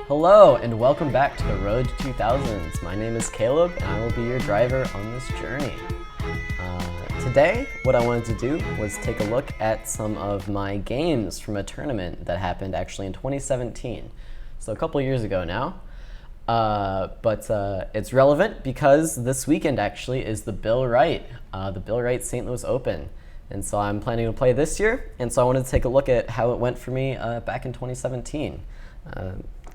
Hello and welcome back to the Road to 2000s. My name is Caleb and I will be your driver on this journey. Today, what I wanted to do was take a look at some of my games from a tournament that happened actually in 2017. So a couple years ago now. But it's relevant because this weekend actually is the Bill Wright St. Louis Open. And so I'm planning to play this year, and so I wanted to take a look at how it went for me back in 2017.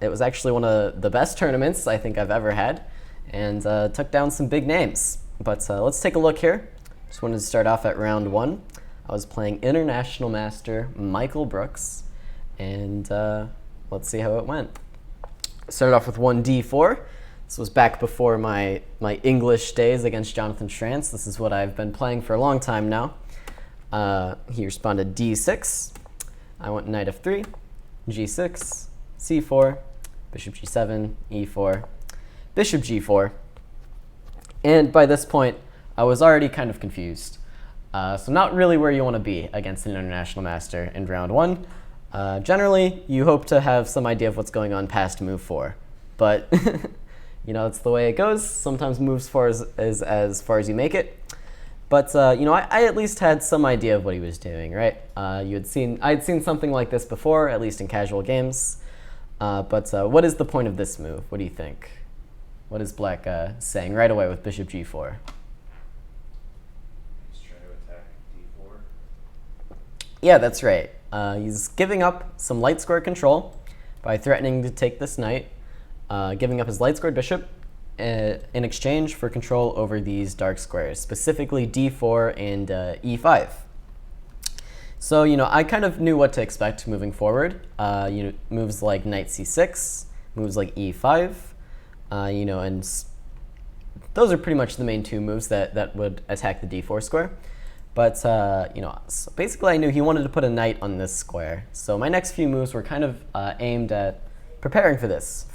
It was actually one of the best tournaments I think I've ever had, and took down some big names. But let's take a look here. Just wanted to start off at round one. I was playing International Master Michael Brooks, and let's see how it went. Started off with 1d4. This was back before my English days against Jonathan Schrantz. This is what I've been playing for a long time now. He responded d6. I went knight f3, g6, c4, bishop g7, e4, bishop g4. And by this point, I was already kind of confused. So not really where you want to be against an international master in round one. Generally, you hope to have some idea of what's going on past move 4. But, you know, it's the way it goes. Sometimes moves 4 is as far as you make it. But, you know, I at least had some idea of what he was doing, right? I'd seen something like this before, at least in casual games. But what is the point of this move? What do you think? What is Black saying right away with bishop g4? He's trying to attack d4. Yeah, that's right. He's giving up some light square control by threatening to take this knight, giving up his light squared bishop in exchange for control over these dark squares, specifically d4 and e5. So, you know, I kind of knew what to expect moving forward. You know, moves like knight c6, moves like e5, you know, and those are pretty much the main two moves that would attack the d4 square. But, you know, so basically I knew he wanted to put a knight on this square. So my next few moves were kind of aimed at preparing for this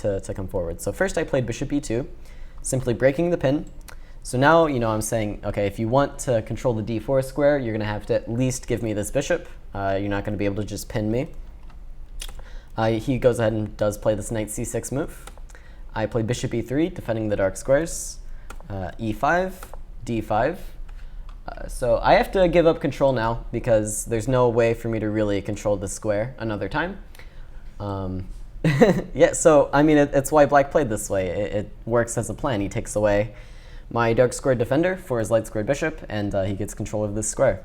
to come forward. So first I played bishop e2, simply breaking the pin. So now, you know, I'm saying, okay, if you want to control the d4 square, you're going to have to at least give me this bishop. You're not going to be able to just pin me. He goes ahead and does play this knight c6 move. I play bishop e3, defending the dark squares, e5, d5. So I have to give up control now because there's no way for me to really control this square another time. Yeah, so I mean, it's why Black played this way. It works as a plan. He takes away my dark squared defender for his light squared bishop, and he gets control of this square.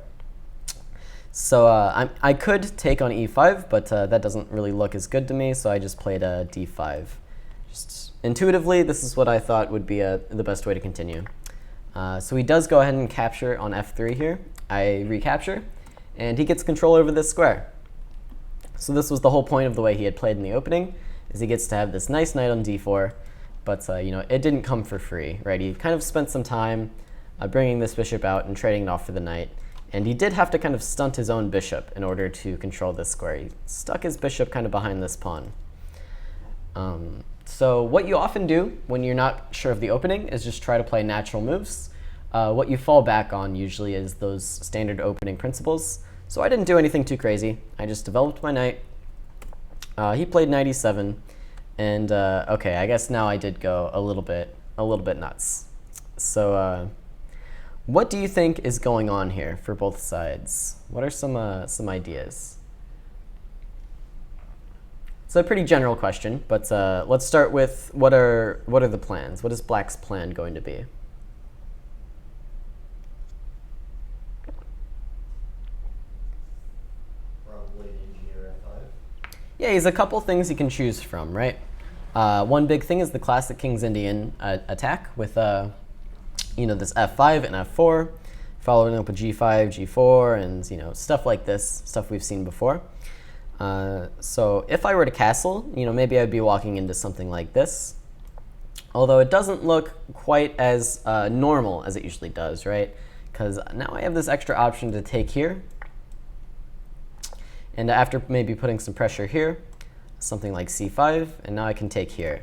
So I could take on e5, but that doesn't really look as good to me, so I just played d5. Just intuitively, this is what I thought would be the best way to continue. So he does go ahead and capture on f3 here. I recapture, and he gets control over this square. So this was the whole point of the way he had played in the opening, is he gets to have this nice knight on d4, but you know, it didn't come for free, right? He kind of spent some time bringing this bishop out and trading it off for the knight, and he did have to kind of stunt his own bishop in order to control this square. He stuck his bishop kind of behind this pawn. So what you often do when you're not sure of the opening is just try to play natural moves. What you fall back on usually is those standard opening principles. So I didn't do anything too crazy. I just developed my knight. He played knight e7, and okay, I guess now I did go a little bit nuts. So what do you think is going on here for both sides? What are some ideas? It's a pretty general question, but let's start with what are the plans? What is Black's plan going to be? Yeah, he's a couple things he can choose from, right? One big thing is the classic King's Indian attack with, you know, this f5 and f4, following up with g5, g4, and, you know, stuff like this, stuff we've seen before. So if I were to castle, you know, maybe I'd be walking into something like this. Although it doesn't look quite as normal as it usually does, right? Because now I have this extra option to take here. And after maybe putting some pressure here, something like c5, and now I can take here.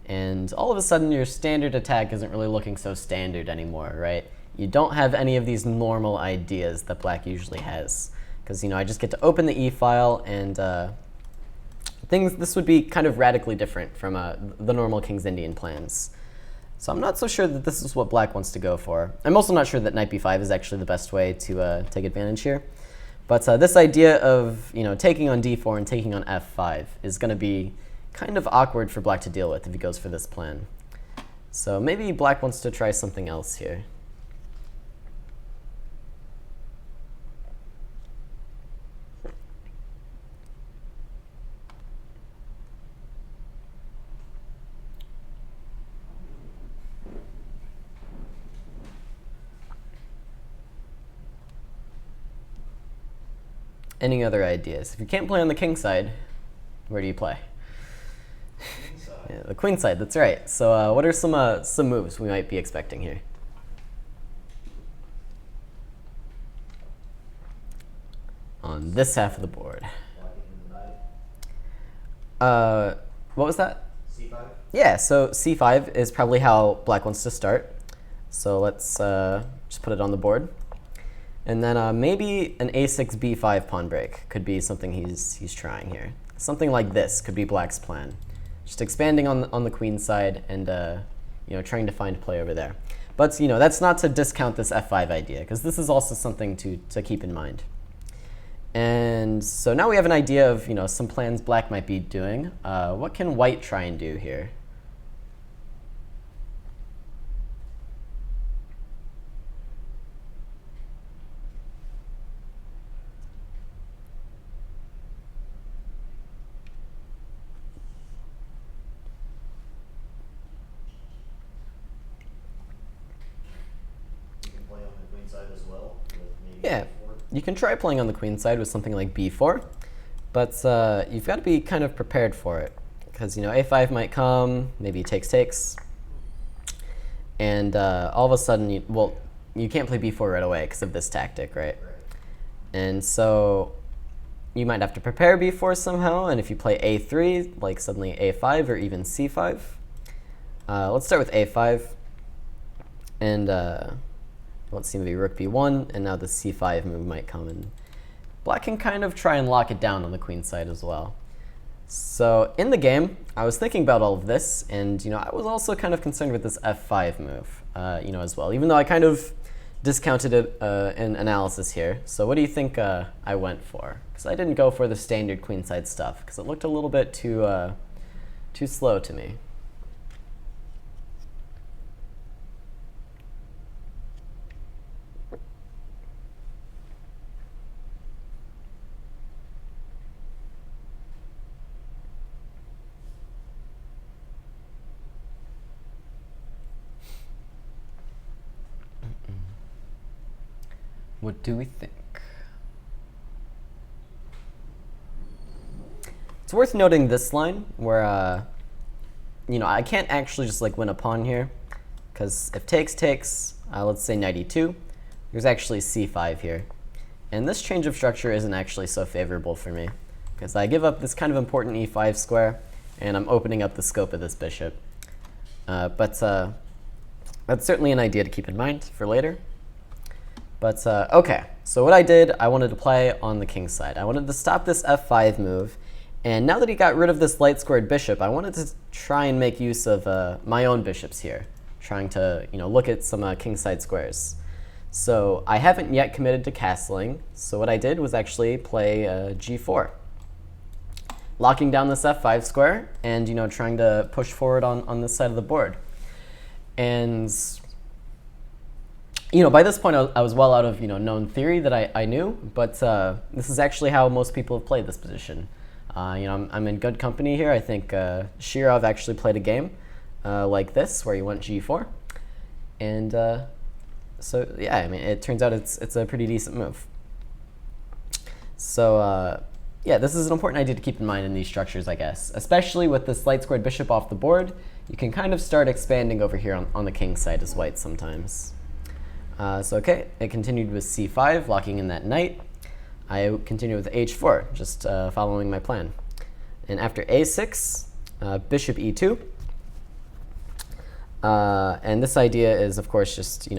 And all of a sudden, your standard attack isn't really looking so standard anymore, right? You don't have any of these normal ideas that Black usually has. Because, you know, I just get to open the e file and this would be kind of radically different from the normal King's Indian plans. So I'm not so sure that this is what black wants to go for. I'm also not sure that knight b5 is actually the best way to take advantage here. But this idea of taking on d4 and taking on f5 is going to be kind of awkward for black to deal with if he goes for this plan. So maybe black wants to try something else here. Any other ideas? If you can't play on the king side, where do you play? Yeah, the queen side, that's right. So what are some moves we might be expecting here? On this half of the board. What was that? C5? Yeah, so c5 is probably how black wants to start. So let's just put it on the board. And then maybe an a6, b5 pawn break could be something he's trying here. Something like this could be black's plan. Just expanding on the queen side and trying to find play over there. But that's not to discount this f5 idea, because this is also something to keep in mind. And so now we have an idea of some plans black might be doing. What can white try and do here? Yeah, you can try playing on the queen side with something like b4, but you've got to be kind of prepared for it, because a5 might come, maybe takes, and all of a sudden, you can't play b4 right away because of this tactic, right? And so you might have to prepare b4 somehow, and if you play a3, like suddenly a5 or even c5. Let's start with a5, and let's see, maybe rook b1, and now the c5 move might come, and black can kind of try and lock it down on the queen side as well. So in the game, I was thinking about all of this, and I was also kind of concerned with this f5 move, as well, even though I kind of discounted it in analysis here. So what do you think I went for? Because I didn't go for the standard queen side stuff, because it looked a little bit too slow to me. What do we think? It's worth noting this line where, I can't actually just win a pawn here, because if takes, let's say knight e2, there's actually c5 here. And this change of structure isn't actually so favorable for me, because I give up this kind of important e5 square, and I'm opening up the scope of this bishop. But that's certainly an idea to keep in mind for later. But okay, so what I did, I wanted to play on the king side. I wanted to stop this f5 move, and now that he got rid of this light squared bishop, I wanted to try and make use of my own bishops here, trying to look at some king side squares. So I haven't yet committed to castling, so what I did was actually play g4, locking down this f5 square and trying to push forward on this side of the board. And by this point, I was well out of known theory that I knew, but this is actually how most people have played this position. I'm in good company here. I think Shirov actually played a game like this, where he went g4, and so yeah, I mean, it turns out it's a pretty decent move. So yeah, this is an important idea to keep in mind in these structures, I guess, especially with this light squared bishop off the board. You can kind of start expanding over here on the king side as white sometimes. So okay, it continued with c5, locking in that knight. I continued with h4, just following my plan. And after a6, bishop e2. And this idea is, of course, just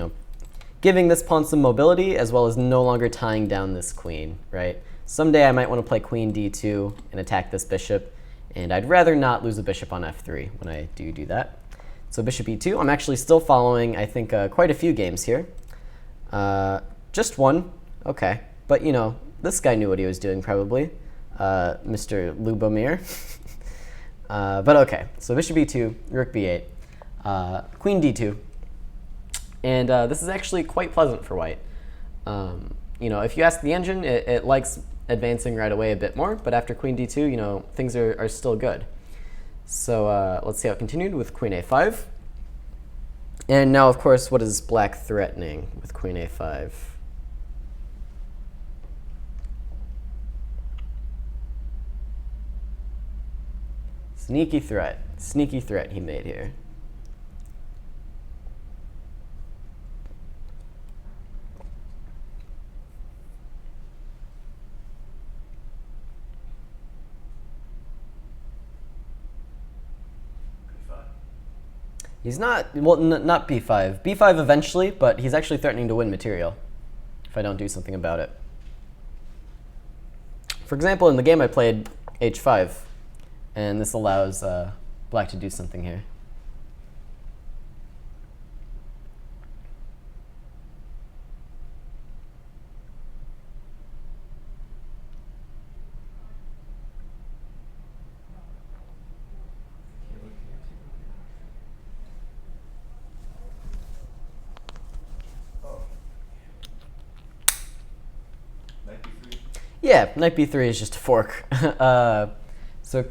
giving this pawn some mobility, as well as no longer tying down this queen, right? Someday I might want to play queen d2 and attack this bishop. And I'd rather not lose a bishop on f3 when I do that. So bishop e2, I'm actually still following, I think, quite a few games here. Just one, okay. But, you know, this guy knew what he was doing, probably. Mr. Lubomir. But okay, so bishop e2, rook b8, queen d2. And this is actually quite pleasant for white. You know, if you ask the engine, it likes advancing right away a bit more, but after queen d2, you know, things are still good. So let's see how it continued with queen a5. And now, of course, what is black threatening with queen a5? Sneaky threat he made here. He's not, well, not b5. b5 eventually, but he's actually threatening to win material if I don't do something about it. For example, in the game I played h5, and this allows black to do something here. Yeah, knight b3 is just a fork. So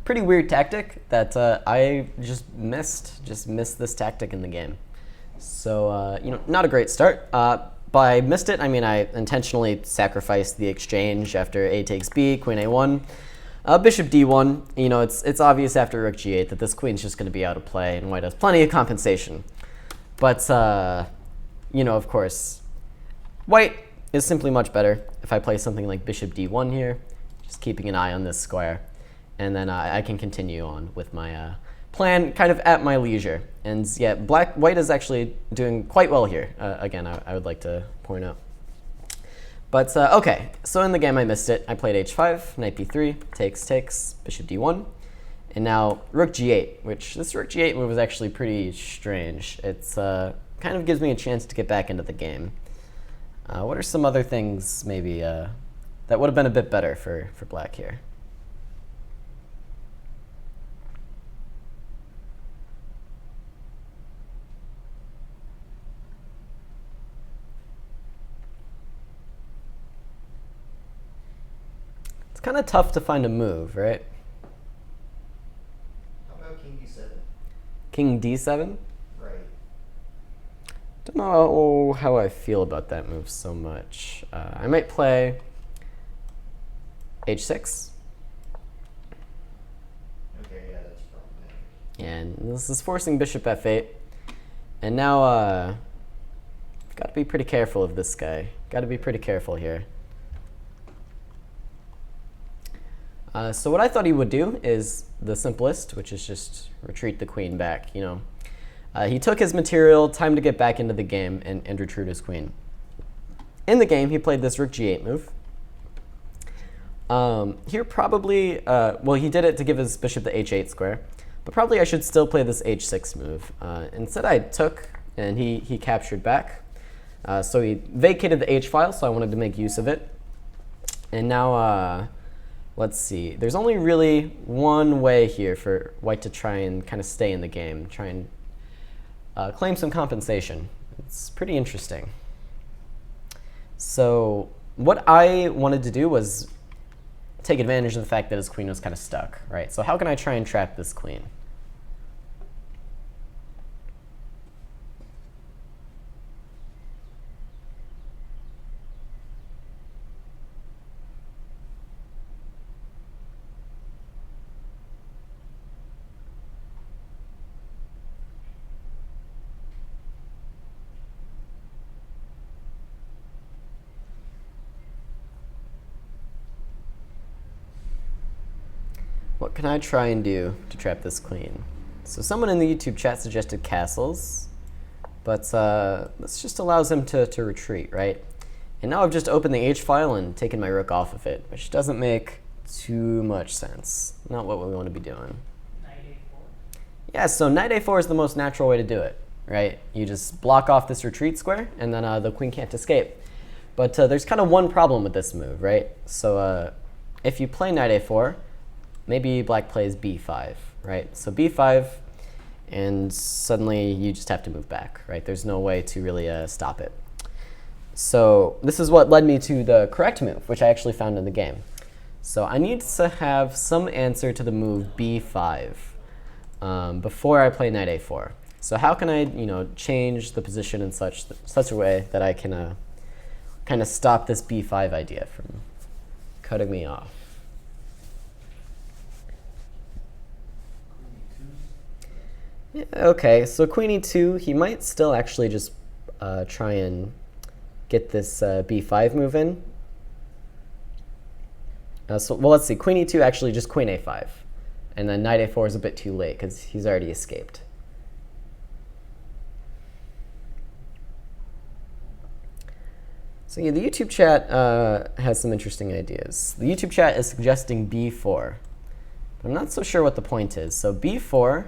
pretty weird tactic that I just missed this tactic in the game. So you know, not a great start. By missed it, I mean I intentionally sacrificed the exchange after a takes b, queen a1, bishop d1. You know, it's obvious after rook g8 that this queen's just going to be out of play, and white has plenty of compensation. But you know, of course, white is simply much better if I play something like bishop d1 here, just keeping an eye on this square. And then I can continue on with my plan kind of at my leisure. And yeah, white is actually doing quite well here. Again, I would like to point out. But okay, so in the game I missed it. I played h5, knight b3, takes, bishop d1. And now rook g8, which this rook g8 move is actually pretty strange. It's kind of gives me a chance to get back into the game. What are some other things maybe that would have been a bit better for black here? It's kind of tough to find a move, right? How about king d7? King d7? Right. Don't know how I feel about that move so much. I might play h6. Okay, yeah, that's problematic. And this is forcing bishop f8. And now, got to be pretty careful of this guy. Got to be pretty careful here. So what I thought he would do is the simplest, which is just retreat the queen back, you know. He took his material, time to get back into the game, and retreat his queen. In the game, he played this rook g8 move. Here probably, well, he did it to give his bishop the h8 square, but probably I should still play this h6 move. Instead, I took, and he captured back. So he vacated the h file, so I wanted to make use of it. And now, let's see. There's only really one way here for white to try and kind of stay in the game, try and claim some compensation. It's pretty interesting. So what I wanted to do was take advantage of the fact that his queen was kind of stuck, right? So how can I try and trap this queen? What can I try and do to trap this queen? So someone in the YouTube chat suggested castles, but this just allows him to retreat, right? And now I've just opened the h file and taken my rook off of it, which doesn't make too much sense. Not what we want to be doing. Knight A4. Yeah, so knight a4 is the most natural way to do it, right? You just block off this retreat square, and then the queen can't escape. But there's kind of one problem with this move, right? So if you play knight a4, maybe black plays b5, right? So b5, and suddenly you just have to move back, right? There's no way to really stop it. So this is what led me to the correct move, which I actually found in the game. So I need to have some answer to the move b5 before I play knight a4. So how can I, change the position in such a way that I can kind of stop this b5 idea from cutting me off? Yeah, okay, so queen e2, he might still actually just try and get this b5 move in. Well, let's see. Queen e2, actually just queen a5. And then knight a4 is a bit too late because he's already escaped. So yeah, the YouTube chat has some interesting ideas. The YouTube chat is suggesting b4. But I'm not so sure what the point is. So b4,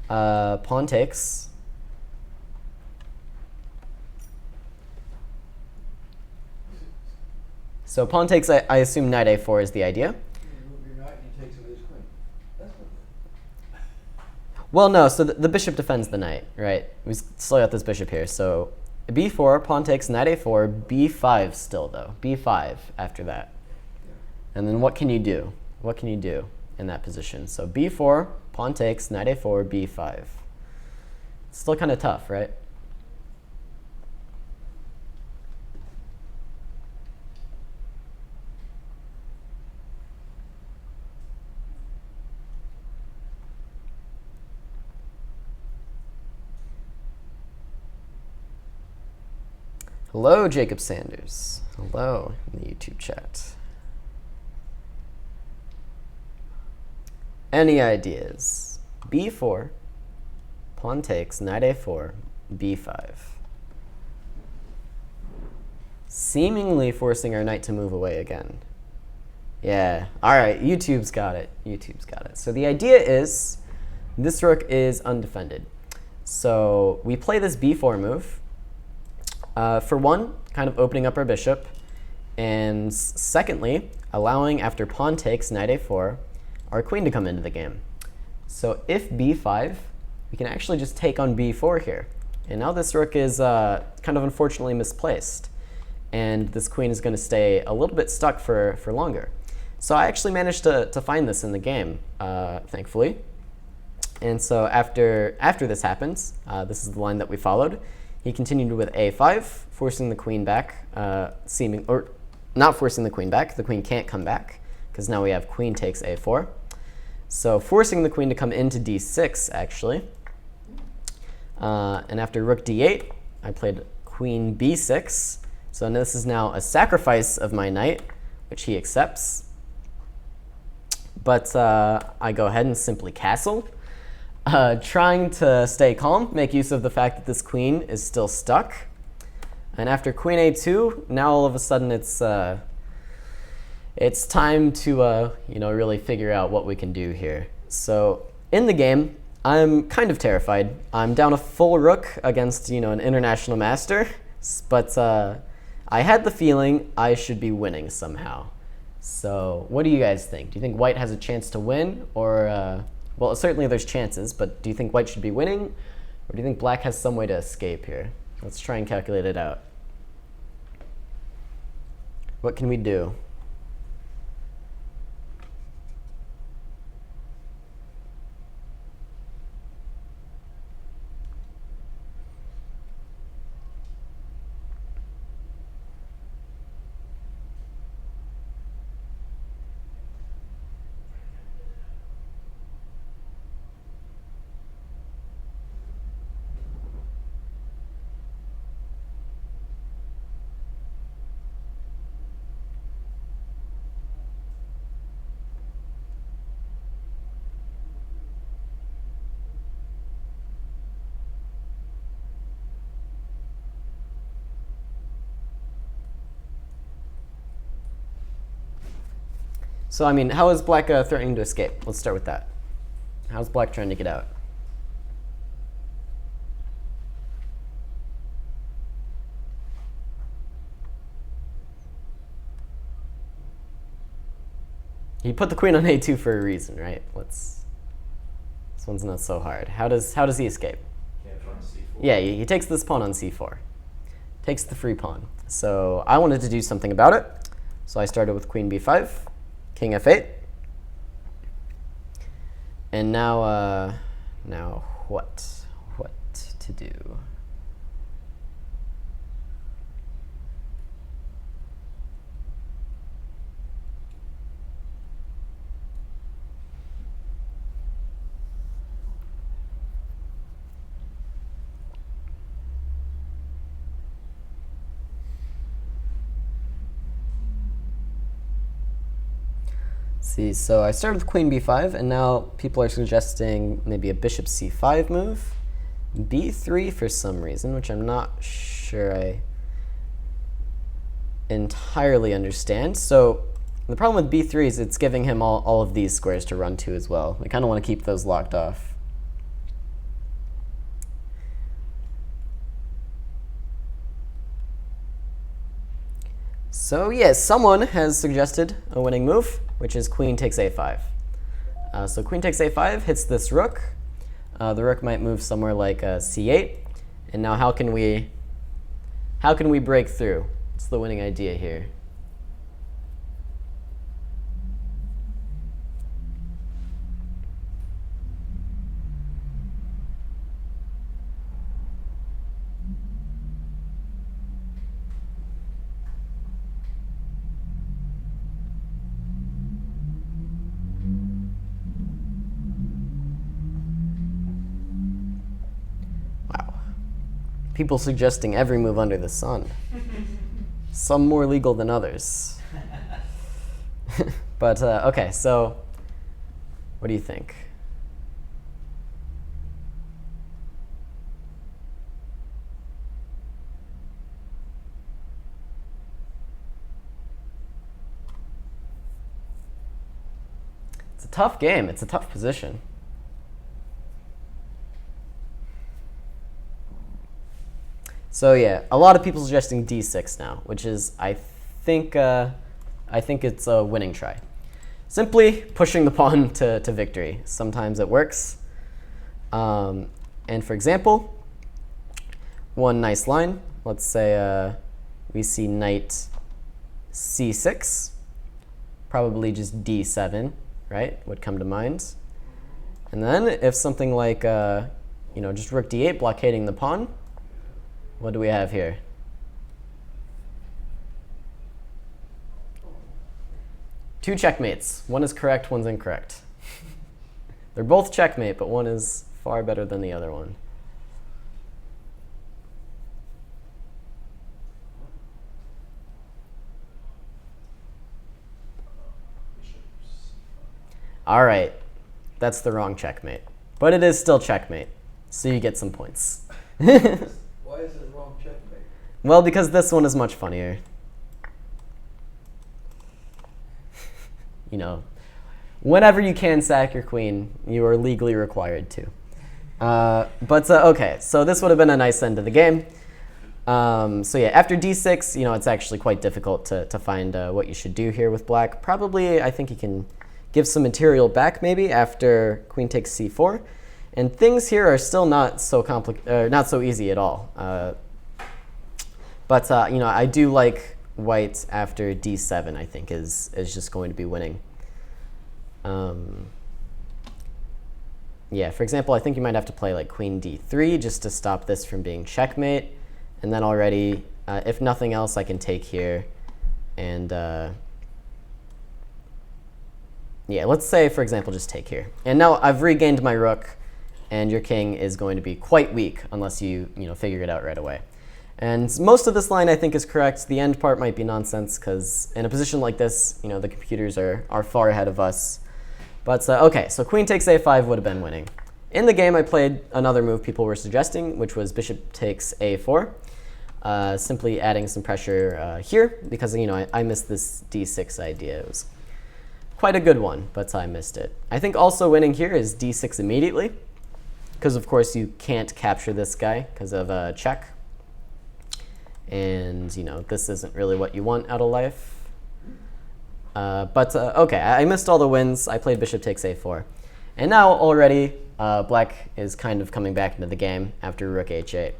pawn takes. So pawn takes, I assume knight a4 is the idea. You move your knight and he takes away his queen. That's no good. Well, no, so the bishop defends the knight, right? We still got this bishop here. So b4, pawn takes, knight a4, b5 still, though. b5 after that. And then what can you do? What can you do in that position? So b4, pawn takes, knight a4, b5. It's still kind of tough, right? Hello, Jacob Sanders. Hello in the YouTube chat. Any ideas? b4, pawn takes, knight a4, b5. Seemingly forcing our knight to move away again. Yeah, all right, YouTube's got it. YouTube's got it. So the idea is this rook is undefended. So we play this b4 move. For one, kind of opening up our bishop, and secondly, allowing, after pawn takes, knight a4, our queen to come into the game. So if b5, we can actually just take on b4 here. And now this rook is kind of unfortunately misplaced, and this queen is going to stay a little bit stuck for longer. So I actually managed to find this in the game, thankfully. And so after this happens, this is the line that we followed. He continued with a5, forcing the queen back, or not forcing the queen back. The queen can't come back, because now we have queen takes a4. So forcing the queen to come into d6, actually. And after rook d8, I played queen b6. So this is now a sacrifice of my knight, which he accepts. But I go ahead and simply castle. Trying to stay calm, make use of the fact that this queen is still stuck. And after queen a2, now all of a sudden it's time to really figure out what we can do here. So in the game, I'm kind of terrified. I'm down a full rook against an international master, but I had the feeling I should be winning somehow. So what do you guys think? Do you think white has a chance to win, or well, certainly there's chances, but do you think white should be winning, or do you think black has some way to escape here? Let's try and calculate it out. What can we do? So, I mean, how is black threatening to escape? Let's start with that. How's black trying to get out? He put the queen on a2 for a reason, right? This one's not so hard. How does he escape? Can't run C4. Yeah, he takes this pawn on c4. Takes the free pawn. So I wanted to do something about it. So I started with queen b5, king f8. And now what to do? See, so I started with queen b5, and now people are suggesting maybe a bishop c5 move, b3 for some reason, which I'm not sure I entirely understand. So the problem with b3 is it's giving him all of these squares to run to as well. We kind of want to keep those locked off. So yes, someone has suggested a winning move, which is queen takes a5. So queen takes a5 hits this rook. The rook might move somewhere like c8. And now how can we break through? What's the winning idea here? People suggesting every move under the sun. Some more legal than others. But, okay, so what do you think? It's a tough game. It's a tough position. So yeah, a lot of people suggesting d6 now, which is, I think it's a winning try. Simply pushing the pawn to victory. Sometimes it works. And for example, one nice line. Let's say we see knight c6. Probably just d7, right, would come to mind. And then if something like, just rook d8, blockading the pawn, what do we have here? Two checkmates. One is correct, one's incorrect. They're both checkmate, but one is far better than the other one. All right, that's the wrong checkmate. But it is still checkmate, so you get some points. Why is it wrong checkmate? Well, because this one is much funnier. Whenever you can sack your queen, you are legally required to. Okay, so this would have been a nice end to the game. So yeah, after d6, it's actually quite difficult to find what you should do here with black. Probably, I think you can give some material back maybe after queen takes c4. And things here are still not so not so easy at all. I do like white after d7, I think, is just going to be winning. Yeah, for example, I think you might have to play like queen d3 just to stop this from being checkmate. And then already, if nothing else, I can take here. And yeah, let's say, for example, just take here. And now I've regained my rook, and your king is going to be quite weak unless you figure it out right away. And most of this line I think is correct. The end part might be nonsense because in a position like this, the computers are far ahead of us. But okay, so queen takes a5 would have been winning. In the game, I played another move people were suggesting, which was bishop takes a4, simply adding some pressure here because I missed this d6 idea. It was quite a good one, but I missed it. I think also winning here is d6 immediately, because of course you can't capture this guy because of a check. And, you know, this isn't really what you want out of life. Okay, I missed all the wins. I played bishop takes a4. And now already black is kind of coming back into the game after rook h8.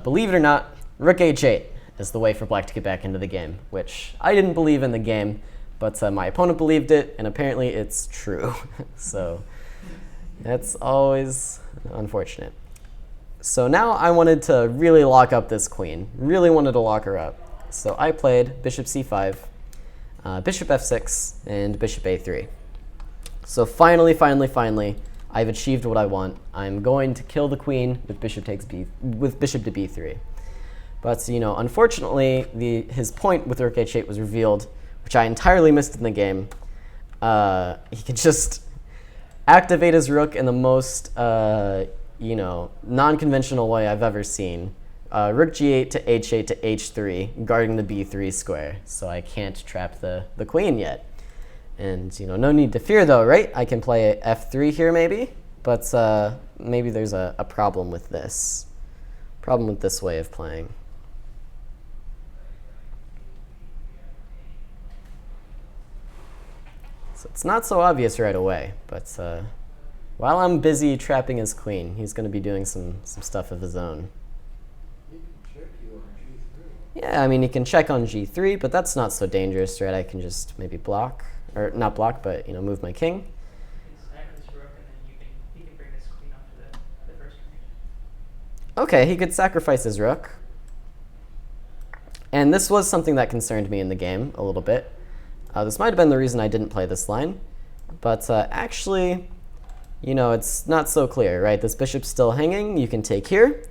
Believe it or not, rook h8 is the way for black to get back into the game, which I didn't believe in the game, but my opponent believed it, and apparently it's true. So that's always unfortunate. So now I wanted to really lock up this queen, really wanted to lock her up. So I played bishop c5, bishop f6, and bishop a3. So finally, I've achieved what I want. I'm going to kill the queen with bishop to b3. But, you know, unfortunately, his point with rook h8 was revealed, which I entirely missed in the game. He can just activate his rook in the most, you know, non-conventional way I've ever seen. Rook g8 to h8 to h3, guarding the b3 square. So I can't trap the queen yet. And, you know, no need to fear, though, right? I can play f3 here, maybe. But maybe there's a problem with this. Problem with this way of playing. So it's not so obvious right away, but while I'm busy trapping his queen, he's going to be doing some stuff of his own. He can check you on G3. Yeah, I mean, he can check on g3, but that's not so dangerous, right? I can just maybe block, or not block, but, you know, move my king. You can sack this rook, and then he can bring this queen up to the first range. Okay, he could sacrifice his rook. And this was something that concerned me in the game a little bit. This might have been the reason I didn't play this line. But actually, you know, it's not so clear, right? This bishop's still hanging. You can take here.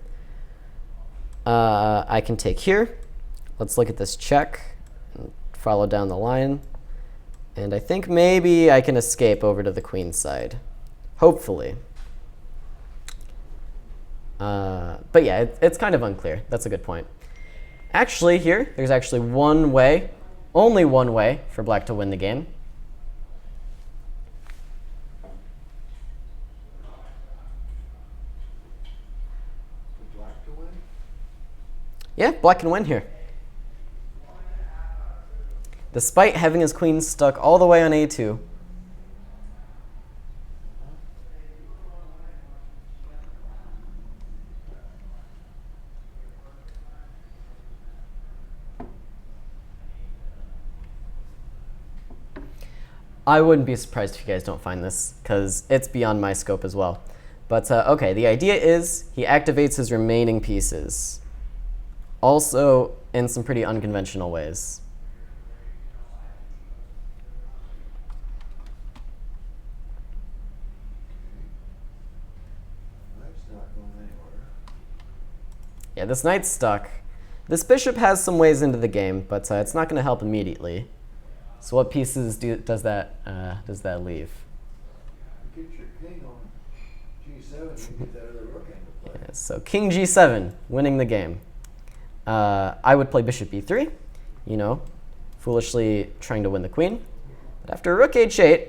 I can take here. Let's look at this check and follow down the line. And I think maybe I can escape over to the queen's side. Hopefully. But yeah, it's kind of unclear. That's a good point. Actually, here, there's actually one way, only one way for black to win the game. For black to win? Yeah, black can win here. Despite having his queen stuck all the way on a2. I wouldn't be surprised if you guys don't find this, because it's beyond my scope as well. But okay, the idea is he activates his remaining pieces, also in some pretty unconventional ways. Knight's not going anywhere. Yeah, this knight's stuck. This bishop has some ways into the game, but it's not going to help immediately. So what pieces does that leave? You get your king on G7, you get that other rook into play. Yeah, so king g7, winning the game. I would play bishop b3, you know, foolishly trying to win the queen. But after rook h8,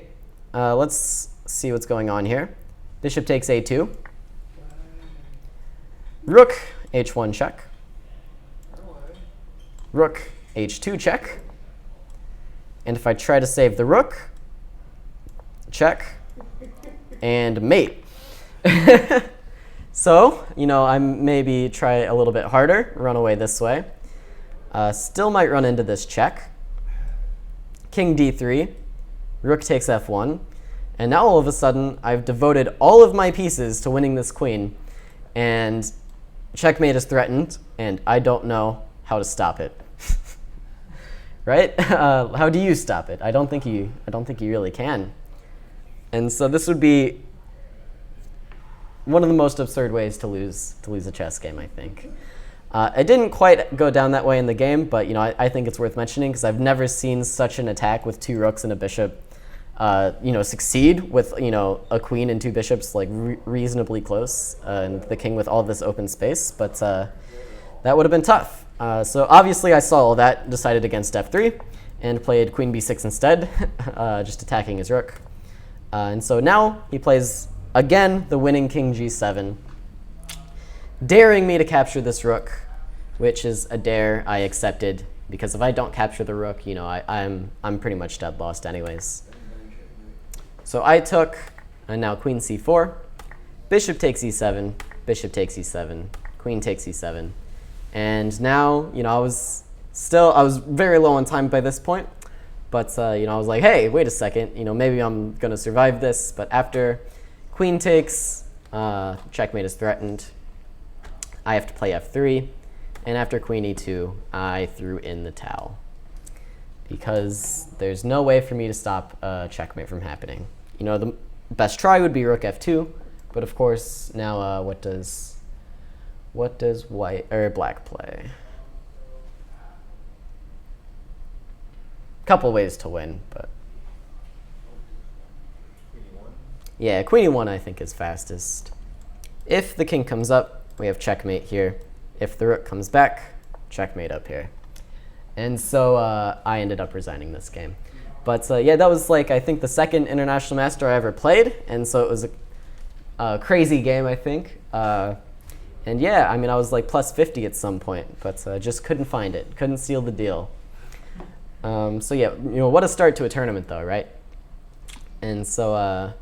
let's see what's going on here. Bishop takes a2. Rook h1 check. Rook h2 check. And if I try to save the rook, check, and mate. So, you know, I maybe try a little bit harder, run away this way. Still might run into this check. King d3, rook takes f1. And now all of a sudden, I've devoted all of my pieces to winning this queen. And checkmate is threatened, and I don't know how to stop it. Right? How do you stop it? I don't think you really can. And so this would be one of the most absurd ways to lose a chess game, I think. It didn't quite go down that way in the game, but you know, I think it's worth mentioning because I've never seen such an attack with two rooks and a bishop, you know, succeed with, you know, a queen and two bishops like reasonably close, and the king with all this open space. But that would have been tough. So obviously I saw all that, decided against f3, and played queen b6 instead, just attacking his rook. And so now he plays, again, the winning king g7, daring me to capture this rook, which is a dare I accepted, because if I don't capture the rook, you know, I'm pretty much dead lost anyways. So I took, and now queen c4, bishop takes e7, bishop takes e7, queen takes e7. And now, you know, I was very low on time by this point, but, you know, I was like, hey, wait a second, you know, maybe I'm going to survive this. But after queen takes, checkmate is threatened, I have to play f3. And after queen e2, I threw in the towel, because there's no way for me to stop checkmate from happening. You know, the best try would be rook f2, but of course now what does black play? Couple ways to win, but yeah, queen e1 I think is fastest. If the king comes up, we have checkmate here. If the rook comes back, checkmate up here. And so I ended up resigning this game. But yeah, that was like, I think, the second International Master I ever played. And so it was a crazy game, I think. And yeah, I mean, I was like plus 50 at some point, but just couldn't find it. Couldn't seal the deal. So yeah, you know, what a start to a tournament though, right? And so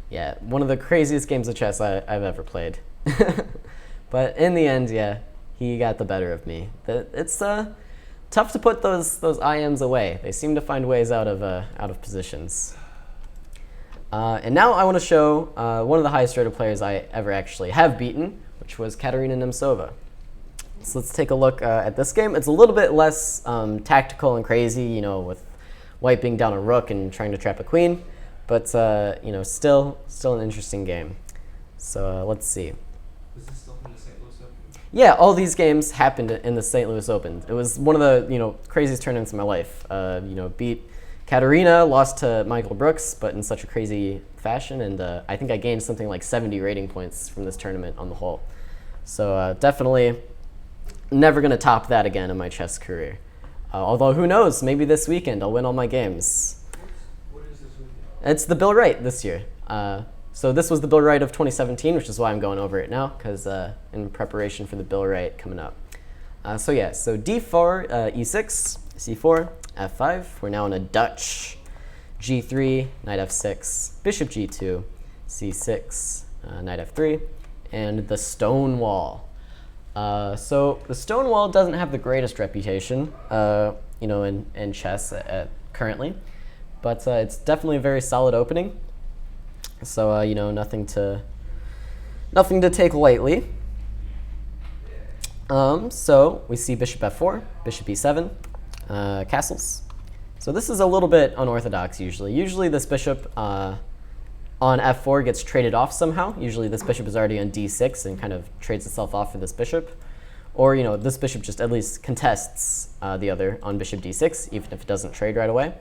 yeah, one of the craziest games of chess I've ever played. But in the end, yeah, he got the better of me. It's tough to put those IMs away. They seem to find ways out of positions. And now I want to show one of the highest rated players I ever actually have beaten, which was Katarina Nem Silva. So let's take a look at this game. It's a little bit less tactical and crazy, you know, with wiping down a rook and trying to trap a queen, but you know, still an interesting game. So let's see. Was this still from the St. Louis Open? Yeah, all these games happened in the St. Louis Open. It was one of the, you know, craziest tournaments of my life. You know, beat Katerina, lost to Michael Brooks, but in such a crazy fashion, and I think I gained something like 70 rating points from this tournament on the whole. So definitely never going to top that again in my chess career. Although, who knows, maybe this weekend I'll win all my games. What is this weekend? It's the Bill Wright this year. So this was the Bill Wright of 2017, which is why I'm going over it now, because in preparation for the Bill Wright coming up. So yeah, so d4, e6, c4, f5. We're now in a Dutch. g3, knight f6, bishop g2, c6, knight f3, and the Stonewall. So the Stonewall doesn't have the greatest reputation, you know, in chess currently, but it's definitely a very solid opening. So you know, nothing to take lightly. So we see bishop f4, bishop e7, castles. So this is a little bit unorthodox usually. Usually this bishop on f4 gets traded off somehow. Usually this bishop is already on d6 and kind of trades itself off for this bishop. Or, you know, this bishop just at least contests the other on bishop d6, even if it doesn't trade right away.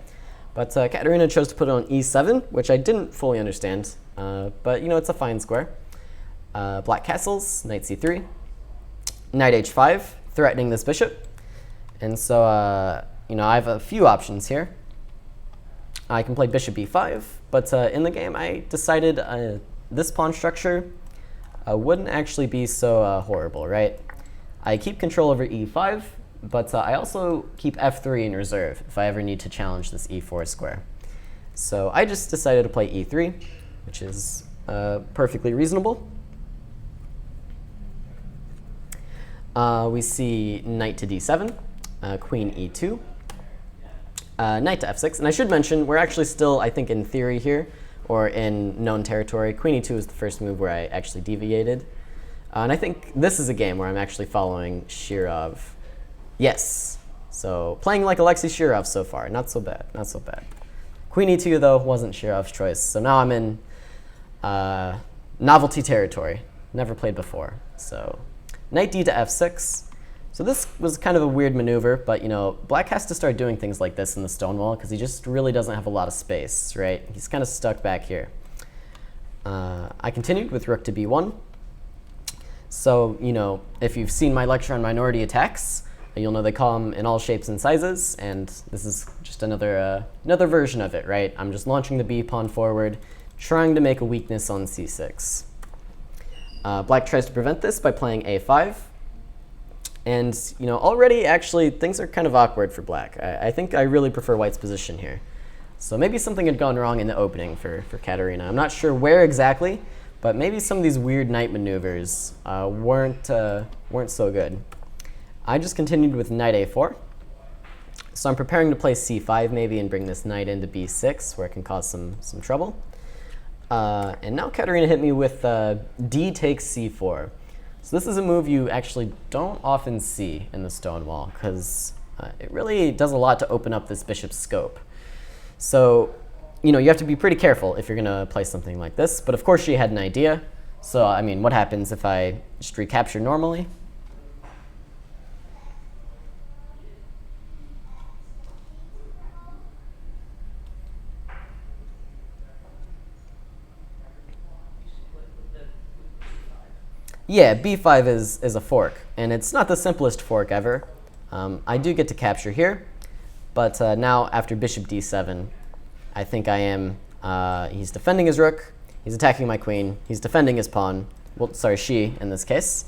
But Katerina chose to put it on e7, which I didn't fully understand. But, you know, it's a fine square. Black castles, knight c3, knight h5, threatening this bishop. And so, you know, I have a few options here. I can play bishop e5, but in the game I decided this pawn structure wouldn't actually be so horrible, right? I keep control over e5, but I also keep f3 in reserve if I ever need to challenge this e4 square. So I just decided to play e3, which is perfectly reasonable. We see knight to d7, queen e2, knight to f6. And I should mention, we're actually still, I think, in theory here, or in known territory. Queen e2 is the first move where I actually deviated. And I think this is a game where I'm actually following Shirov. Yes. So playing like Alexei Shirov so far. Not so bad. Not so bad. Queen e2, though, wasn't Shirov's choice. So now I'm in novelty territory. Never played before. So knight d to f6. So this was kind of a weird maneuver, but, you know, black has to start doing things like this in the Stonewall because he just really doesn't have a lot of space, right? He's kind of stuck back here. I continued with rook to b1. So, you know, if you've seen my lecture on minority attacks, You'll know they come in all shapes and sizes, and this is just another version of it, right? I'm just launching the b pawn forward, trying to make a weakness on c6. Black tries to prevent this by playing a5. And already, actually, things are kind of awkward for black. I think I really prefer white's position here. So maybe something had gone wrong in the opening for Katerina. I'm not sure where exactly, but maybe some of these weird knight maneuvers weren't so good. I just continued with knight a4. So I'm preparing to play c5 maybe and bring this knight into b6, where it can cause some trouble. And now Katerina hit me with d takes c4. So this is a move you actually don't often see in the Stonewall, because it really does a lot to open up this bishop's scope. So, you have to be pretty careful if you're going to play something like this. But of course she had an idea. So, I mean, what happens if I just recapture normally? Yeah, b5 is a fork, and it's not the simplest fork ever. I do get to capture here, but now after bishop d7, I think I am, he's defending his rook, he's attacking my queen, he's defending his pawn, well, sorry, she in this case,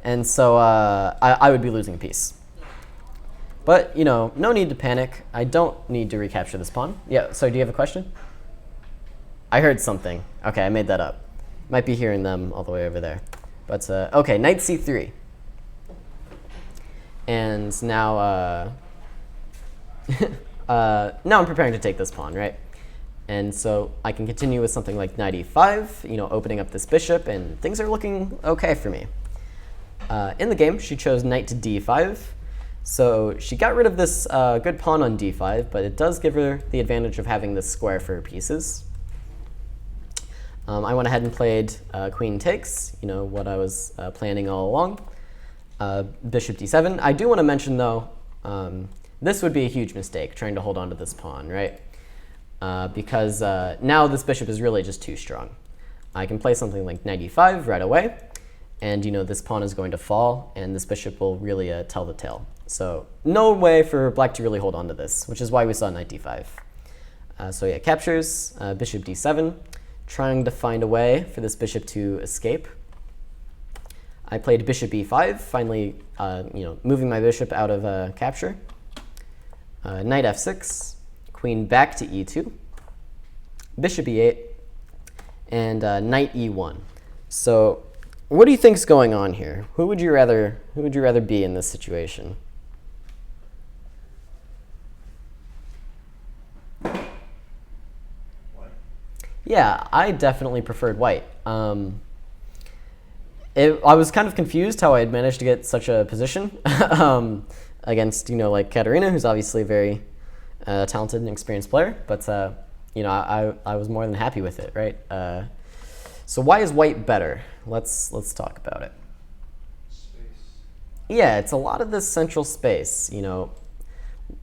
and so I would be losing a piece. But, no need to panic. I don't need to recapture this pawn. Yeah, so do you have a question? I heard something. Okay, I made that up. Might be hearing them all the way over there. But, okay, knight c3. And now, now I'm preparing to take this pawn, right? And so I can continue with something like knight e5, opening up this bishop, and things are looking okay for me. In the game, she chose knight to d5. So she got rid of this good pawn on d5, but it does give her the advantage of having this square for her pieces. I went ahead and played queen takes, what I was planning all along. Bishop d7. I do want to mention, though, this would be a huge mistake, trying to hold on to this pawn, right? Because now this bishop is really just too strong. I can play something like knight e5 right away, and this pawn is going to fall, and this bishop will really tell the tale. So no way for black to really hold on to this, which is why we saw knight d5. So yeah, captures, bishop d7. Trying to find a way for this bishop to escape. I played bishop e5, finally moving my bishop out of capture. Knight f6, queen back to e2, bishop e8, and knight e1. So what do you think's going on here? Who would you rather be in this situation? Yeah, I definitely preferred white. I was kind of confused how I had managed to get such a position against, like Katerina, who's obviously a very talented and experienced player. But, I was more than happy with it, right? So why is white better? Let's talk about it. Space. Yeah, it's a lot of this central space,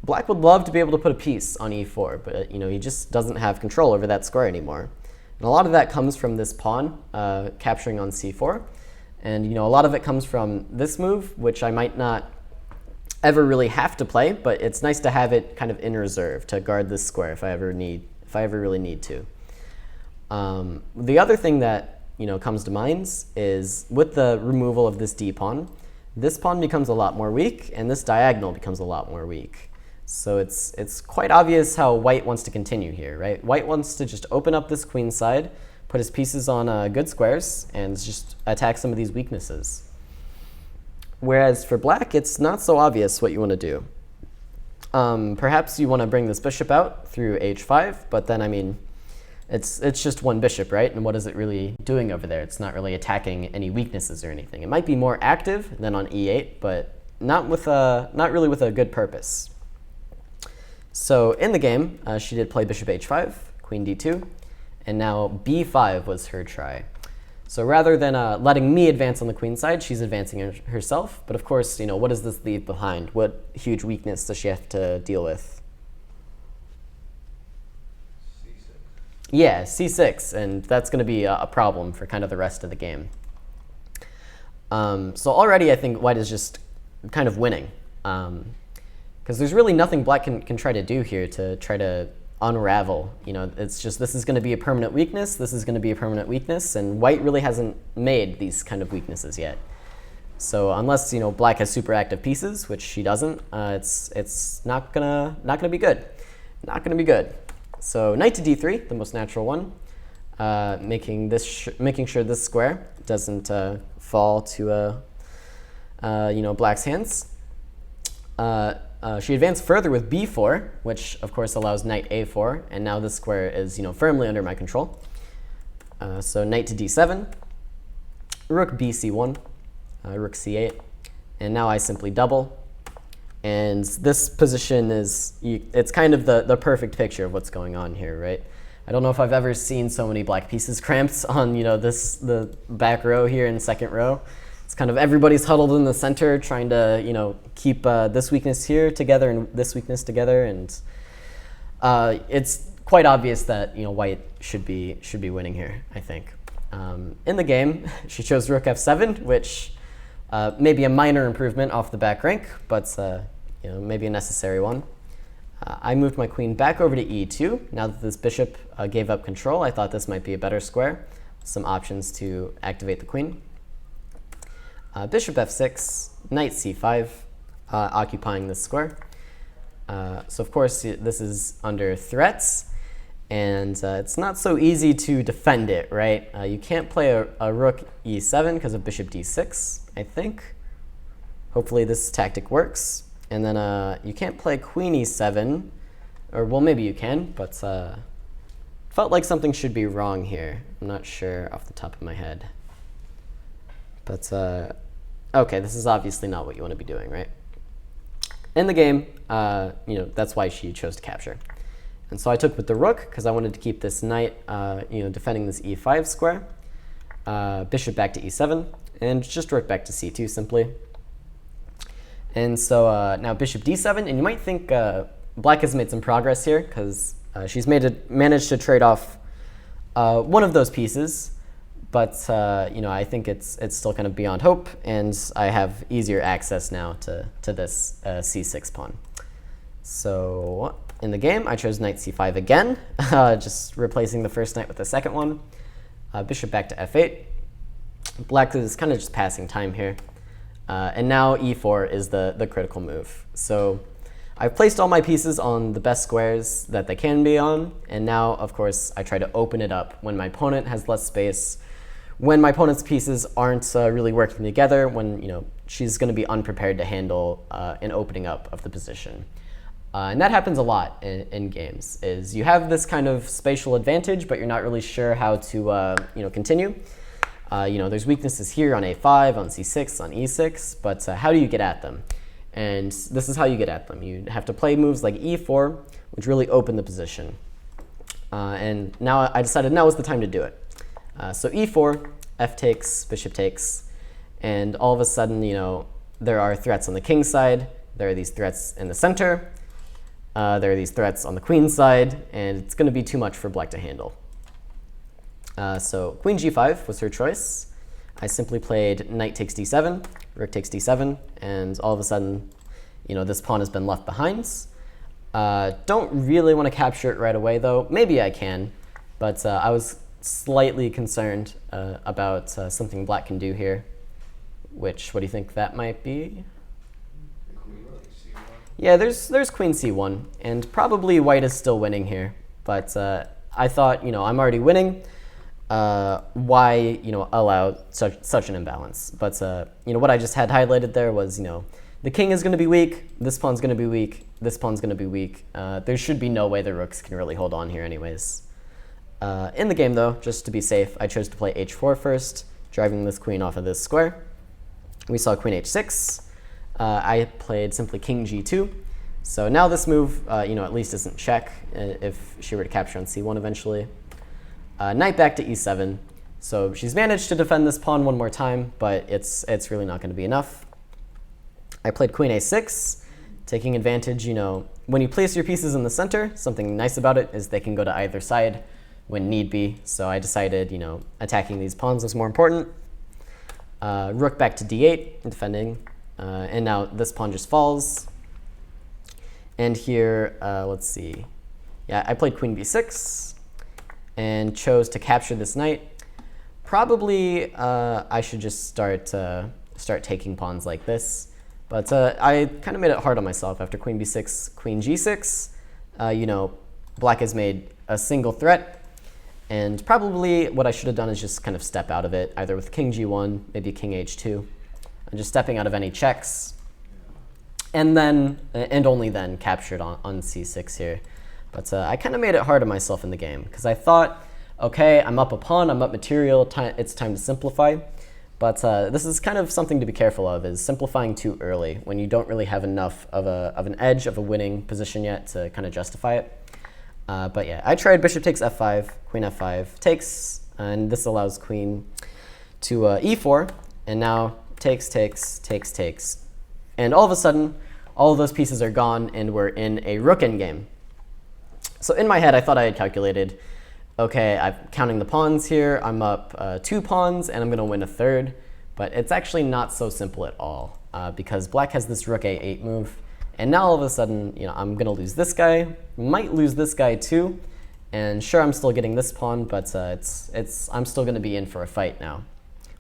Black would love to be able to put a piece on e4, but he just doesn't have control over that square anymore. And a lot of that comes from this pawn capturing on c4. And a lot of it comes from this move, which I might not ever really have to play, but it's nice to have it kind of in reserve to guard this square if I ever really need to. The other thing that comes to mind is with the removal of this d pawn, this pawn becomes a lot more weak, and this diagonal becomes a lot more weak. So it's quite obvious how white wants to continue here, right? White wants to just open up this queen side, put his pieces on good squares, and just attack some of these weaknesses. Whereas for black, it's not so obvious what you want to do. Perhaps you want to bring this bishop out through h5, but then, I mean, it's just one bishop, right? And what is it really doing over there? It's not really attacking any weaknesses or anything. It might be more active than on e8, but not really with a good purpose. So in the game, she did play bishop h5, queen d2, and now b5 was her try. So rather than letting me advance on the queen side, she's advancing herself. But of course, what does this leave behind? What huge weakness does she have to deal with? C6. Yeah, c6, and that's going to be a problem for kind of the rest of the game. So already I think white is just kind of winning. Because there's really nothing black can try to do here to try to unravel. You know, it's just this is going to be a permanent weakness, this is going to be a permanent weakness, and white really hasn't made these kind of weaknesses yet. So unless, you know, black has super active pieces, which she doesn't, it's not gonna be good. Not gonna be good. So knight to d3, the most natural one, making sure this square doesn't fall to you know, black's hands. She advanced further with b4, which of course allows knight a4, and now this square is, you know, firmly under my control. So knight to d7, rook bc1, rook c8, and now I simply double. And this position is, it's kind of the perfect picture of what's going on here, right? I don't know if I've ever seen so many black pieces cramped on, you know, the back row here in second row. It's kind of everybody's huddled in the center trying to, you know, keep this weakness here together and this weakness together, and it's quite obvious that, you know, white should be winning here, I think. In the game, she chose rook f7, which may be a minor improvement off the back rank, but you know, maybe a necessary one. I moved my queen back over to e2. Now that this bishop gave up control, I thought this might be a better square. Some options to activate the queen. Bishop f6, knight c5, occupying this square. So of course this is under threats, and it's not so easy to defend it, right? You can't play a rook e7 because of bishop d6, I think. Hopefully this tactic works. And then you can't play queen e7, or well, maybe you can, but felt like something should be wrong here. I'm not sure off the top of my head. But okay, this is obviously not what you want to be doing, right? In the game, you know, that's why she chose to capture. And so I took with the rook because I wanted to keep this knight, you know, defending this e5 square. Bishop back to e7, and just rook back to c2 simply. And so now bishop d7, and you might think black has made some progress here because she's managed to trade off one of those pieces, but you know, I think it's still kind of beyond hope, and I have easier access now to this c6 pawn. So in the game, I chose knight c5 again, just replacing the first knight with the second one. Bishop back to f8. Black is kind of just passing time here. And now e4 is the critical move. So I've placed all my pieces on the best squares that they can be on, and now, of course, I try to open it up when my opponent has less space, when my opponent's pieces aren't really working together, when, you know, she's going to be unprepared to handle an opening up of the position. And that happens a lot in games, is you have this kind of spatial advantage, but you're not really sure how to you know, continue. You know, there's weaknesses here on a5, on c6, on e6, but how do you get at them? And this is how you get at them. You have to play moves like e4, which really open the position. And now I decided now is the time to do it. So e4, f takes, bishop takes, and all of a sudden, you know, there are threats on the king side, there are these threats in the center, there are these threats on the queen side, and it's going to be too much for black to handle. So queen g5 was her choice. I simply played knight takes d7, rook takes d7, and all of a sudden, you know, this pawn has been left behind. Don't really want to capture it right away, though. Maybe I can, but I was slightly concerned about something black can do here, which, what do you think that might be? Yeah, there's queen c1, and probably white is still winning here, but I thought, you know, I'm already winning. Why, you know, allow such an imbalance? But you know, what I just had highlighted there was, you know, the king is going to be weak, this pawn's going to be weak, this pawn's going to be weak. There should be no way the rooks can really hold on here anyways. In the game, though, just to be safe, I chose to play h4 first, driving this queen off of this square. We saw queen h6. I played simply king g2. So now this move, you know, at least isn't check if she were to capture on c1 eventually. Knight back to e7. So she's managed to defend this pawn one more time, but it's really not going to be enough. I played queen a6, taking advantage, you know, when you place your pieces in the center, something nice about it is they can go to either side when need be. So I decided, you know, attacking these pawns was more important. Rook back to d8, defending And now this pawn just falls. And here, let's see. Yeah, I played queen b6 and chose to capture this knight. Probably I should just start taking pawns like this. But I kind of made it hard on myself after queen b6, queen g6. Black has made a single threat. And probably what I should have done is just kind of step out of it, either with king g1, maybe king h2, and just stepping out of any checks. And then, and only then, captured on c6 here. But I kind of made it hard on myself in the game, because I thought, okay, I'm up a pawn, I'm up material, it's time to simplify. But this is kind of something to be careful of, is simplifying too early, when you don't really have enough of an edge, of a winning position yet to kind of justify it. But yeah, I tried bishop takes f5, queen f5 takes, and this allows queen to e4, and now takes, takes, takes, takes. And all of a sudden, all of those pieces are gone, and we're in a rook endgame. So in my head, I thought I had calculated, okay, I'm counting the pawns here, I'm up 2 pawns, and I'm going to win a third. But it's actually not so simple at all, because black has this rook a8 move. And now all of a sudden, I'm going to lose this guy, might lose this guy too, and sure, I'm still getting this pawn, but I'm still going to be in for a fight now,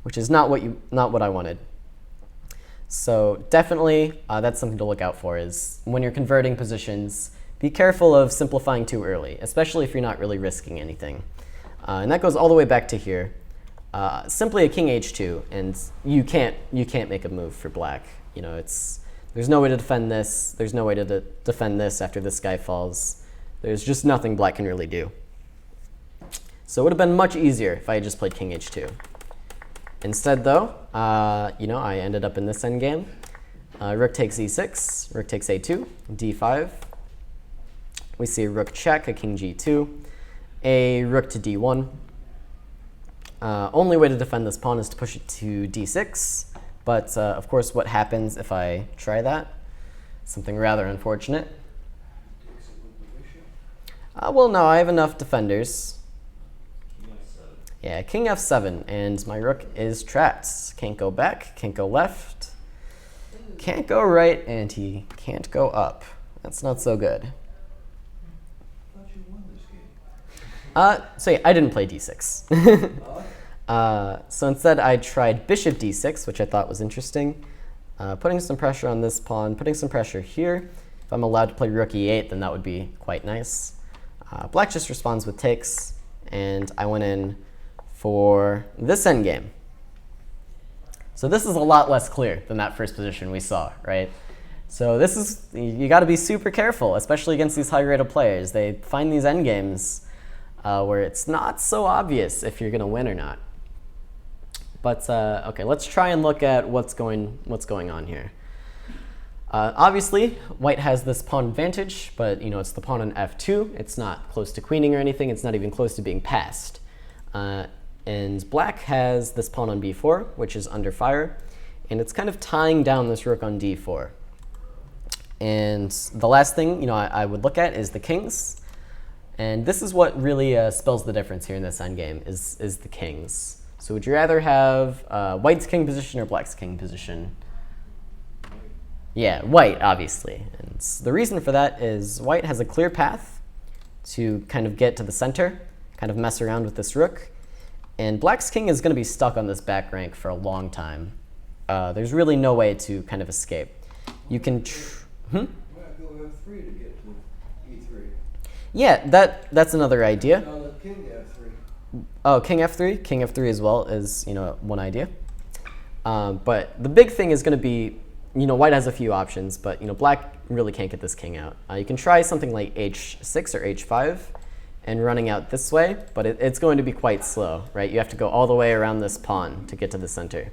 which is not what I wanted. So definitely, that's something to look out for, is when you're converting positions, be careful of simplifying too early, especially if you're not really risking anything. And that goes all the way back to here. Simply a king h2, and you can't make a move for black. There's no way to defend this. There's no way to defend this after this guy falls. There's just nothing black can really do. So it would have been much easier if I had just played king h2. Instead, though, I ended up in this endgame. Rook takes e6, rook takes a2, d5. We see a rook check, a king g2, a rook to d1. Only way to defend this pawn is to push it to d6. But, of course, what happens if I try that? Something rather unfortunate. Well, no, I have enough defenders. Yeah, king f7, and my rook is trapped. Can't go back, can't go left, can't go right, and he can't go up. That's not so good. I thought you won this game. So yeah, I didn't play d6. So instead, I tried bishop d6, which I thought was interesting, putting some pressure on this pawn, putting some pressure here. If I'm allowed to play rook e8, then that would be quite nice. Black just responds with takes, and I went in for this endgame. So this is a lot less clear than that first position we saw, right? So this is, you got to be super careful, especially against these high-rated players. They find these endgames where it's not so obvious if you're going to win or not. But okay, let's try and look at what's going on here. Obviously, white has this pawn advantage, but it's the pawn on f2. It's not close to queening or anything. It's not even close to being passed. And black has this pawn on b4, which is under fire, and it's kind of tying down this rook on d4. And the last thing I would look at is the kings. And this is what really spells the difference here in this endgame, is the kings. So would you rather have white's king position or black's king position? Yeah, white, obviously. And the reason for that is white has a clear path to kind of get to the center, kind of mess around with this rook. And black's king is going to be stuck on this back rank for a long time. There's really no way to kind of escape. You can... Well, go f3 to get to e3. Yeah, that's another idea. Now let king f3. Oh, king f3? King f3 as well is, one idea. But the big thing is going to be, white has a few options, but, black really can't get this king out. You can try something like h6 or h5 and running out this way, but it's going to be quite slow, right? You have to go all the way around this pawn to get to the center.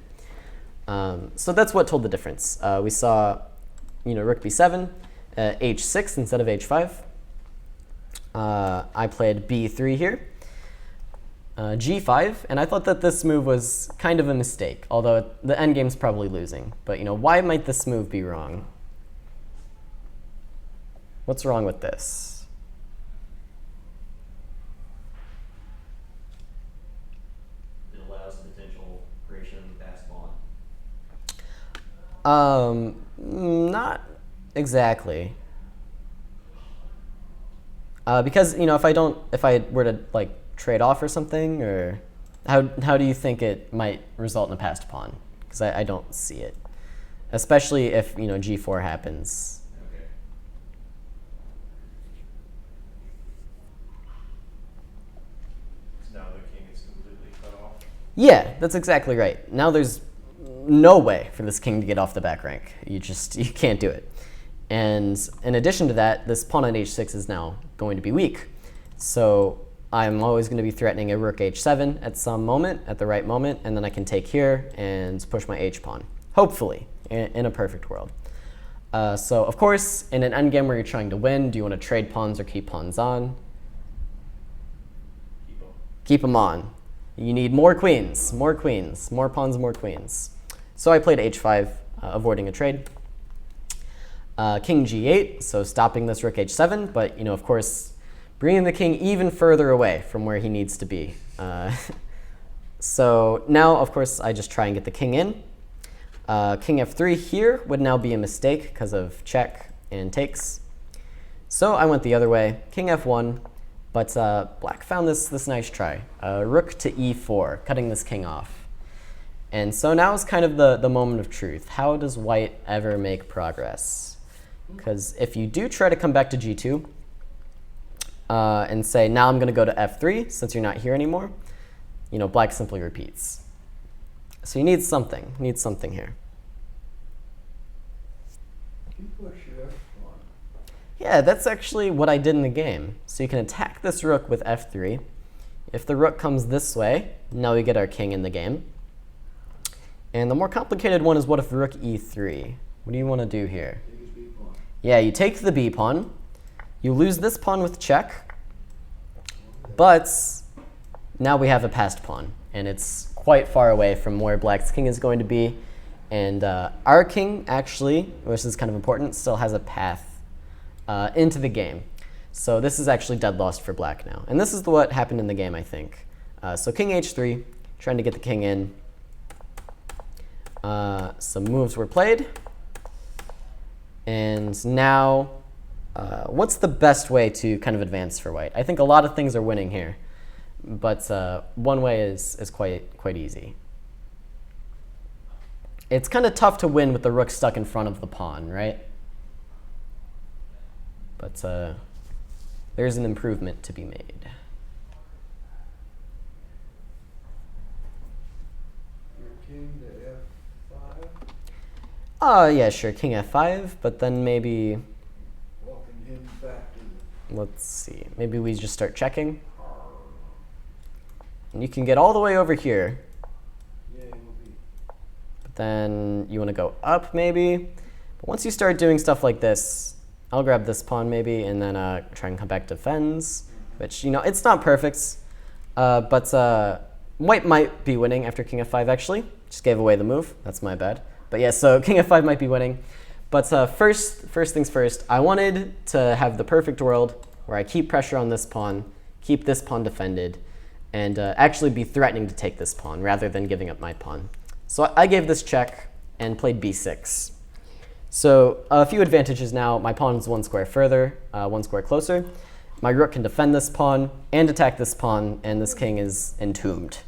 So that's what told the difference. We saw, rook b7, h6 instead of h5. I played b3 here. G5, and I thought that this move was kind of a mistake, although the endgame's probably losing. But why might this move be wrong? What's wrong with this? It allows the potential creation of the pass pawn. Not exactly. Because if I were to like trade off or something, or how do you think it might result in a passed pawn? Because I don't see it, especially if g4 happens. Okay. So now the king is completely cut off. Yeah, that's exactly right. Now there's no way for this king to get off the back rank. You can't do it. And in addition to that, this pawn on h6 is now going to be weak. So I'm always going to be threatening a rook h7 at some moment, at the right moment, and then I can take here and push my h-pawn, hopefully, in a perfect world. So of course, in an endgame where you're trying to win, do you want to trade pawns or keep pawns on? Keep them on. You need more queens, more pawns, more queens. So I played h5, avoiding a trade. King g8, so stopping this rook h7, but of course, bringing the king even further away from where he needs to be. So now, of course, I just try and get the king in. King f3 here would now be a mistake because of check and takes. So I went the other way, king f1, but black found this nice try, rook to e4, cutting this king off. And so now is kind of the moment of truth. How does white ever make progress? Because if you do try to come back to g2 and say, now I'm going to go to f3 since you're not here anymore, black simply repeats. So you need something here. You push your F1. Yeah, that's actually what I did in the game. So you can attack this rook with f3. If the rook comes this way, now we get our king in the game. And the more complicated one is, what if rook e3? What do you want to do here? Take his B pawn. Yeah, you take the b pawn. You lose this pawn with check. But now we have a passed pawn. And it's quite far away from where black's king is going to be. And our king, actually, which is kind of important, still has a path into the game. So this is actually dead lost for black now. And this is what happened in the game, I think. So king h3, trying to get the king in. Some moves were played. And now, what's the best way to kind of advance for white? I think a lot of things are winning here. But one way is quite easy. It's kind of tough to win with the rook stuck in front of the pawn, right? But there's an improvement to be made. Your king to F5. Yeah, sure, king f5, but then maybe, Walking him back to the... let's see, maybe we just start checking. And you can get all the way over here, Yeah, he will be. but then you want to go up maybe. But once you start doing stuff like this, I'll grab this pawn maybe, and then try and come back to defends, which, it's not perfect, but white might be winning after king f5 actually. Just gave away the move, that's my bad. But yeah, so king f5 might be winning. But first things first, I wanted to have the perfect world where I keep pressure on this pawn, keep this pawn defended, and actually be threatening to take this pawn rather than giving up my pawn. So I gave this check and played b6. So a few advantages now. My pawn is one square further, one square closer. My rook can defend this pawn and attack this pawn, and this king is entombed.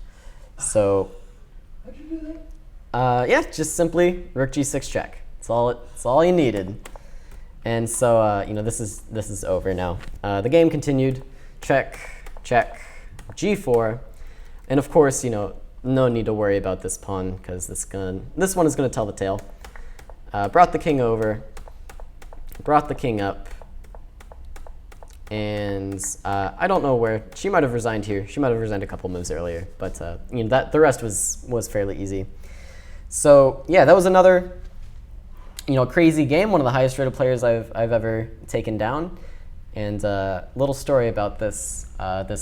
So How'd you do that? yeah, just simply rook g6 check. It's all you needed. And so this is over now. The game continued. Check, check, g4, and of course no need to worry about this pawn because this one is gonna tell the tale. Brought the king over, brought the king up, and I don't know where she might have resigned here. She might have resigned a couple moves earlier, but that the rest was fairly easy. So yeah, that was another crazy game. One of the highest rated players I've ever taken down, and a little story about this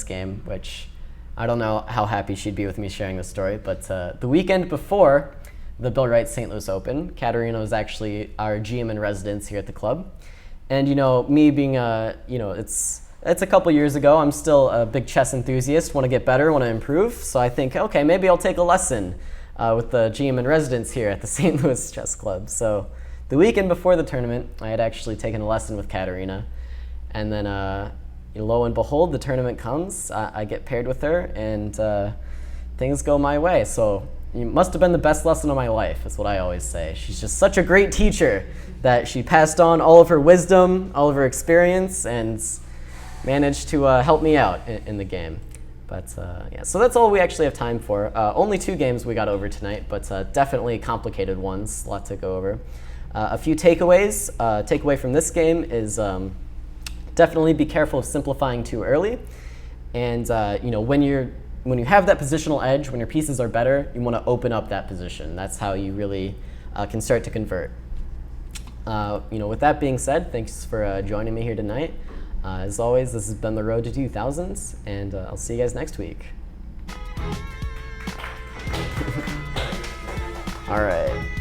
game, which I don't know how happy she'd be with me sharing this story, but the weekend before the Bill Wright St. Louis Open, Katerina was actually our GM in residence here at the club. And me being it's a couple years ago, I'm still a big chess enthusiast, want to get better, want to improve. So I think, okay, maybe I'll take a lesson with the GM in residence here at the St. Louis Chess Club. So the weekend before the tournament, I had actually taken a lesson with Katerina, and then lo and behold, the tournament comes. I get paired with her, and things go my way. So it must have been the best lesson of my life, is what I always say. She's just such a great teacher that she passed on all of her wisdom, all of her experience, and managed to help me out in the game. But yeah, so that's all we actually have time for. Only 2 games we got over tonight, but definitely complicated ones, a lot to go over. A few takeaways. Takeaway from this game is definitely be careful of simplifying too early. And when you have that positional edge, when your pieces are better, you want to open up that position. That's how you really can start to convert. With that being said, thanks for joining me here tonight. As always, this has been the Road to 2000s, and I'll see you guys next week. All right.